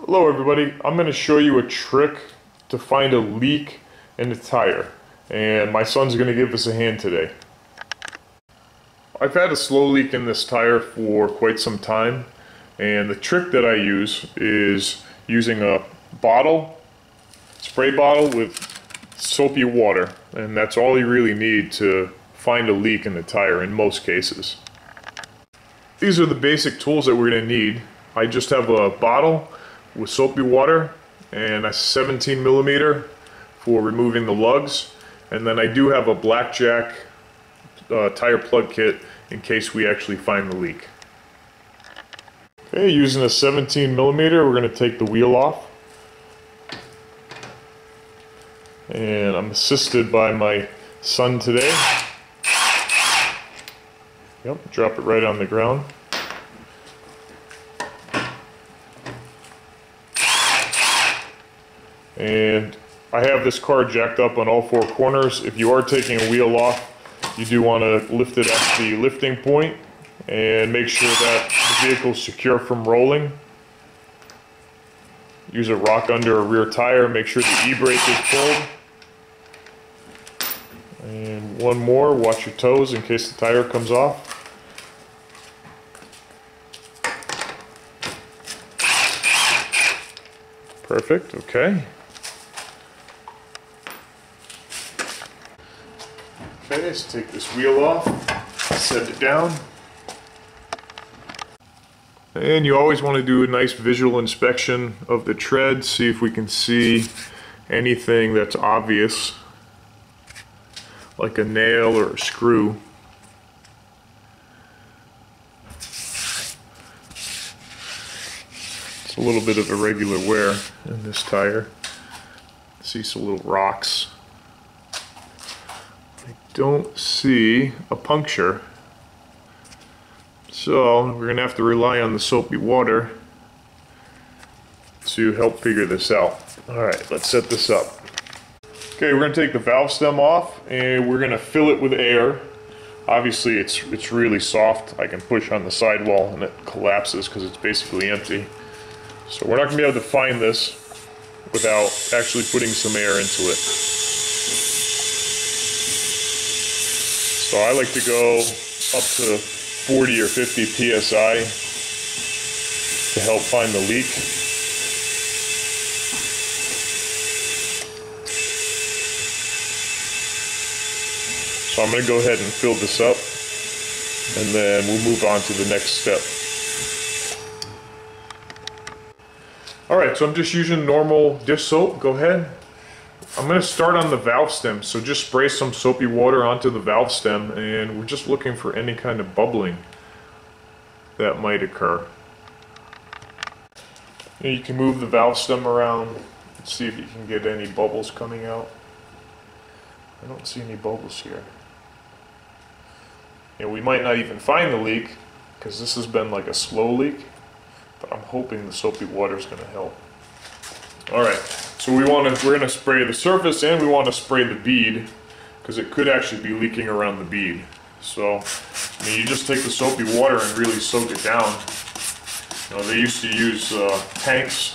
Hello everybody, I'm going to show you a trick to find a leak in the tire, and my son's going to give us a hand today. I've had a slow leak in this tire for quite some time, and the trick that I use is using a spray bottle with soapy water, and that's all you really need to find a leak in the tire in most cases. These are the basic tools that we're going to need. I just have a bottle with soapy water and a 17 millimeter for removing the lugs, and then I do have a blackjack tire plug kit in case we actually find the leak. Okay, using a 17 millimeter, we're going to take the wheel off, and I'm assisted by my son today. Yep, drop it right on the ground. And I have this car jacked up on all four corners. If you are taking a wheel off, you do want to lift it at the lifting point and make sure that the vehicle is secure from rolling. Use a rock under a rear tire, make sure the e-brake is pulled. And one more, watch your toes in case the tire comes off. Perfect, okay. Okay, let's take this wheel off, set it down. And you always want to do a nice visual inspection of the tread, see if we can see anything that's obvious, like a nail or a screw. It's a little bit of irregular wear in this tire. See some little rocks. I don't see a puncture, so we're going to have to rely on the soapy water to help figure this out. Alright, let's set this up. Okay, we're going to take the valve stem off and we're going to fill it with air. Obviously it's really soft. I can push on the sidewall and it collapses because it's basically empty. So we're not going to be able to find this without actually putting some air into it. So I like to go up to 40 or 50 psi to help find the leak. So I'm going to go ahead and fill this up, and then we'll move on to the next step. Alright, so I'm just using normal dish soap. Go ahead. I'm going to start on the valve stem, so just spray some soapy water onto the valve stem, and we're just looking for any kind of bubbling that might occur. And you can move the valve stem around and see if you can get any bubbles coming out. I don't see any bubbles here. And we might not even find the leak because this has been like a slow leak, but I'm hoping the soapy water is going to help. Alright, so we're going to spray the surface and we want to spray the bead because it could actually be leaking around the bead. So, I mean, you just take the soapy water and really soak it down. You know, they used to use tanks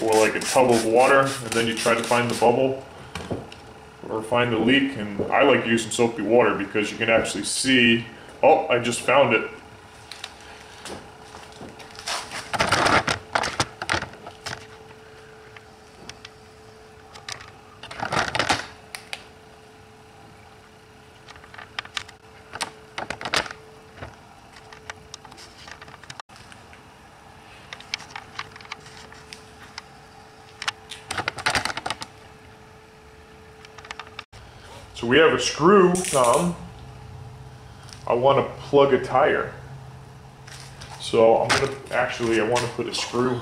or like a tub of water, and then you try to find the bubble or find the leak, and I like using soapy water because you can actually see, oh, I just found it. So we have a screw thumb. I want to plug a tire. So I'm gonna I want to put a screw.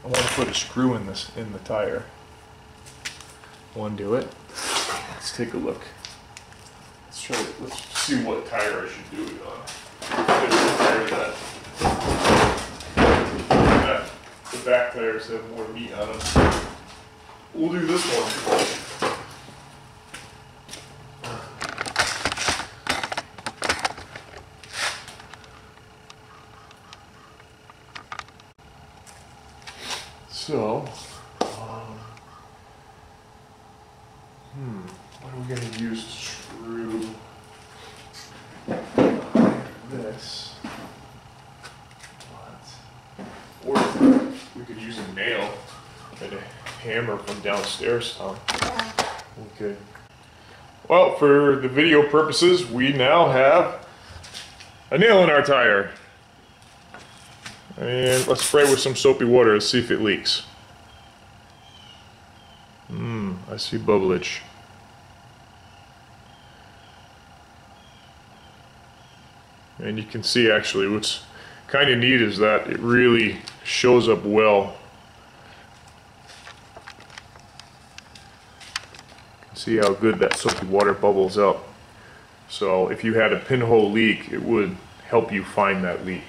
I want to put a screw in the tire. Undo it. Let's take a look. Let's see what tire I should do it on. The back tires have more meat on them. We'll do this one. So, what are we going to use to screw this? Or we could use a nail and a hammer from downstairs, Tom. Okay. Well, for the video purposes, we now have a nail in our tire. And let's spray with some soapy water to see if it leaks. I see bubblage. And you can see actually what's kind of neat is that it really shows up well. You can see how good that soapy water bubbles up. So if you had a pinhole leak, it would help you find that leak.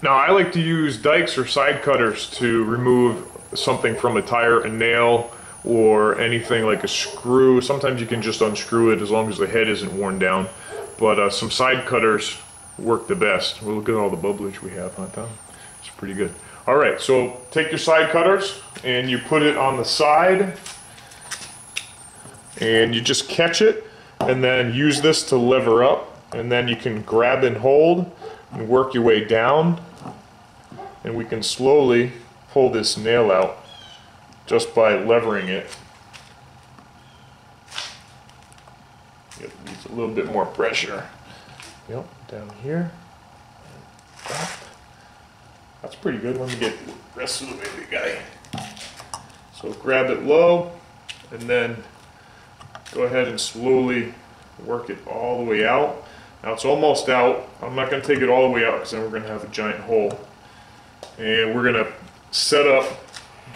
Now I like to use dikes or side cutters to remove something from a tire, a nail, or anything like a screw. Sometimes you can just unscrew it as long as the head isn't worn down. But some side cutters work the best. Well, look at all the bubblage we have, huh, Tom? It's pretty good. All right, so take your side cutters and you put it on the side and you just catch it and then use this to lever up, and then you can grab and hold and work your way down, and we can slowly pull this nail out just by levering it. It needs a little bit more pressure. Yep, down here. Up. That's pretty good. Let me get the rest of the way, big guy. So grab it low, and then go ahead and slowly work it all the way out. Now it's almost out. I'm not going to take it all the way out because then we're going to have a giant hole. And we're going to set up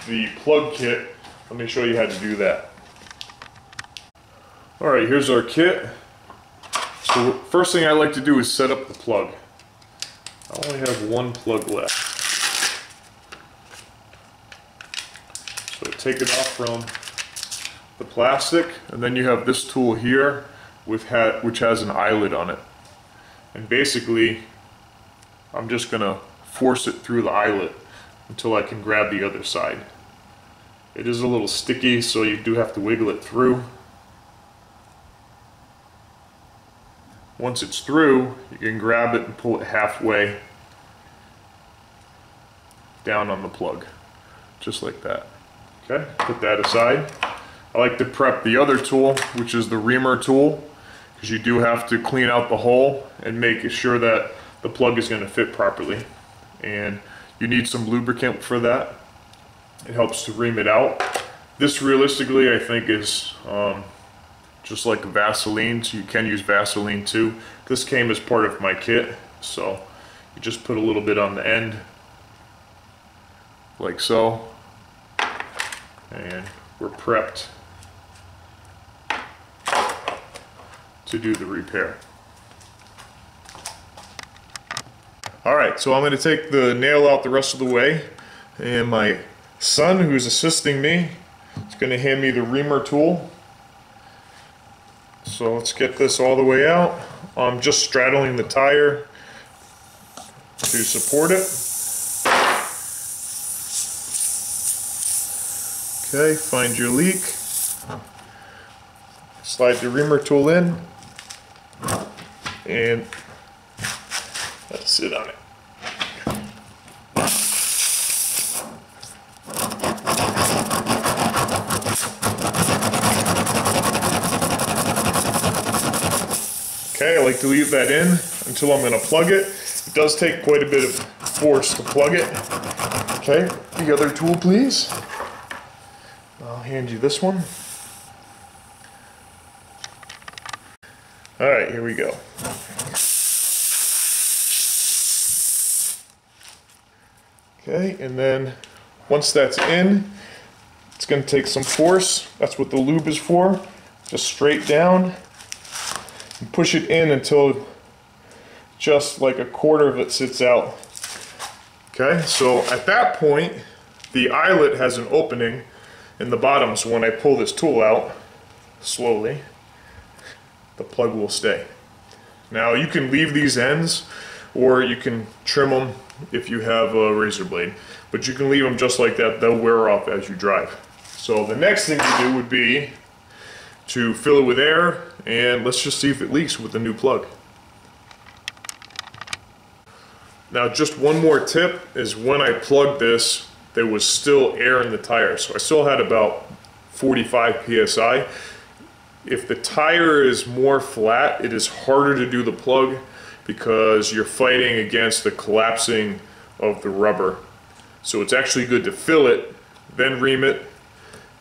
the plug kit. Let me show you how to do that. Alright, here's our kit. So first thing I like to do is set up the plug. I only have one plug left. So take it off from the plastic, and then you have this tool here which has an eyelet on it. And basically, I'm just going to force it through the eyelet until I can grab the other side. It is a little sticky, so you do have to wiggle it through. Once it's through, you can grab it and pull it halfway down on the plug, just like that. Okay, put that aside. I like to prep the other tool, which is the Reamer tool, because you do have to clean out the hole and make sure that the plug is going to fit properly. And you need some lubricant for that. It helps to ream it out. This realistically I think is just like Vaseline, so you can use Vaseline too. This came as part of my kit, so you just put a little bit on the end, like so, and we're prepped to do the repair. Alright, so I'm going to take the nail out the rest of the way, and my son, who's assisting me, is going to hand me the Reamer tool. So let's get this all the way out. I'm just straddling the tire to support it. Okay, find your leak. Slide the Reamer tool in and let it sit on it. Okay, I like to leave that in until I'm going to plug it. It does take quite a bit of force to plug it. Okay, the other tool please. I'll hand you this one. Alright, here we go. Okay, and then once that's in, it's going to take some force. That's what the lube is for. Just straight down. And push it in until just like a quarter of it sits out. Okay, so at that point, the eyelet has an opening in the bottom, so when I pull this tool out slowly, the plug will stay. Now you can leave these ends or you can trim them if you have a razor blade. But you can leave them just like that, they'll wear off as you drive. So the next thing to do would be to fill it with air, and let's just see if it leaks with the new plug. Now just one more tip is when I plugged this, there was still air in the tire. So I still had about 45 PSI. If the tire is more flat, it is harder to do the plug because you're fighting against the collapsing of the rubber. So it's actually good to fill it, then ream it,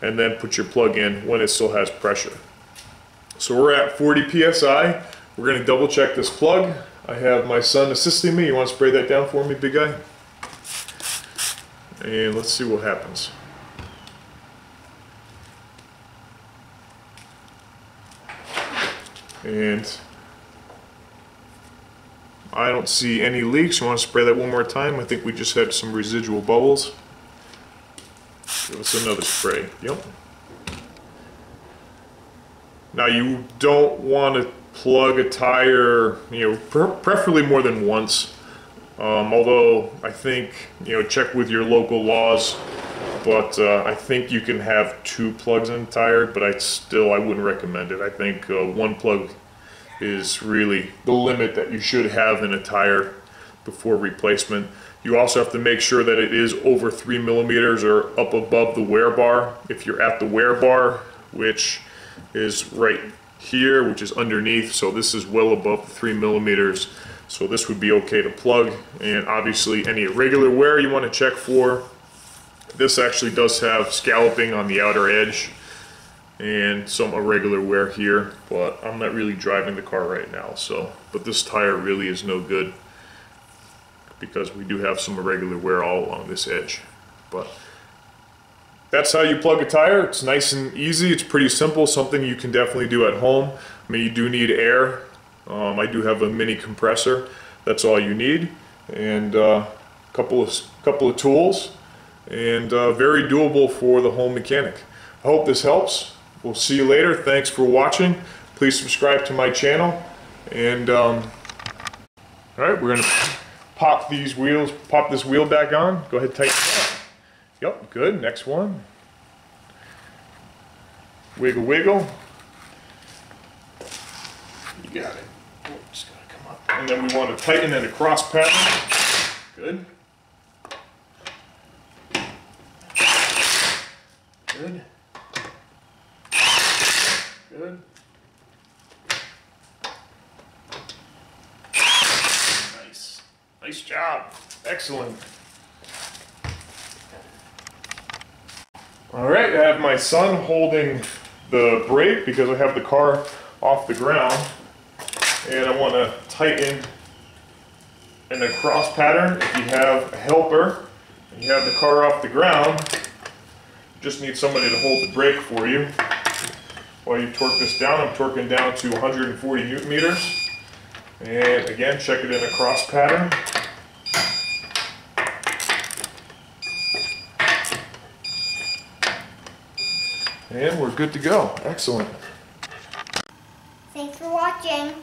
and then put your plug in when it still has pressure. So we're at 40 PSI. We're gonna double check this plug. I have my son assisting me. You wanna spray that down for me, big guy? And let's see what happens. And I don't see any leaks. You want to spray that one more time? I think we just had some residual bubbles. Give us another spray. Yep. Now you don't want to plug a tire, preferably more than once. Although I think, check with your local laws. But I think you can have 2 plugs in a tire, but I wouldn't recommend it. I think 1 plug is really the limit that you should have in a tire before replacement. You also have to make sure that it is over 3 millimeters or up above the wear bar. If you're at the wear bar, which is right here, which is underneath, so this is well above the 3 millimeters, so this would be okay to plug. And obviously any irregular wear you want to check for. This actually does have scalloping on the outer edge and some irregular wear here, but I'm not really driving the car right now, but this tire really is no good because we do have some irregular wear all along this edge. But that's how you plug a tire. It's nice and easy. It's pretty simple, something you can definitely do at home. I mean, you do need air. I do have a mini compressor. That's all you need, and a couple of tools. And very doable for the home mechanic. I hope this helps. We'll see you later. Thanks for watching. Please subscribe to my channel. And all right, we're gonna pop this wheel back on. Go ahead, tighten it up. Yep, good. Next one. Wiggle, wiggle. You got it. Oh, just gotta come up. And then we want to tighten in a cross pattern. Good. Good. Good. Nice. Nice job. Excellent. All right, I have my son holding the brake because I have the car off the ground, and I want to tighten in a cross pattern. If you have a helper and you have the car off the ground, just need somebody to hold the brake for you. While you torque this down, I'm torquing down to 140 Newton meters. And again, check it in a cross pattern. And we're good to go. Excellent. Thanks for watching.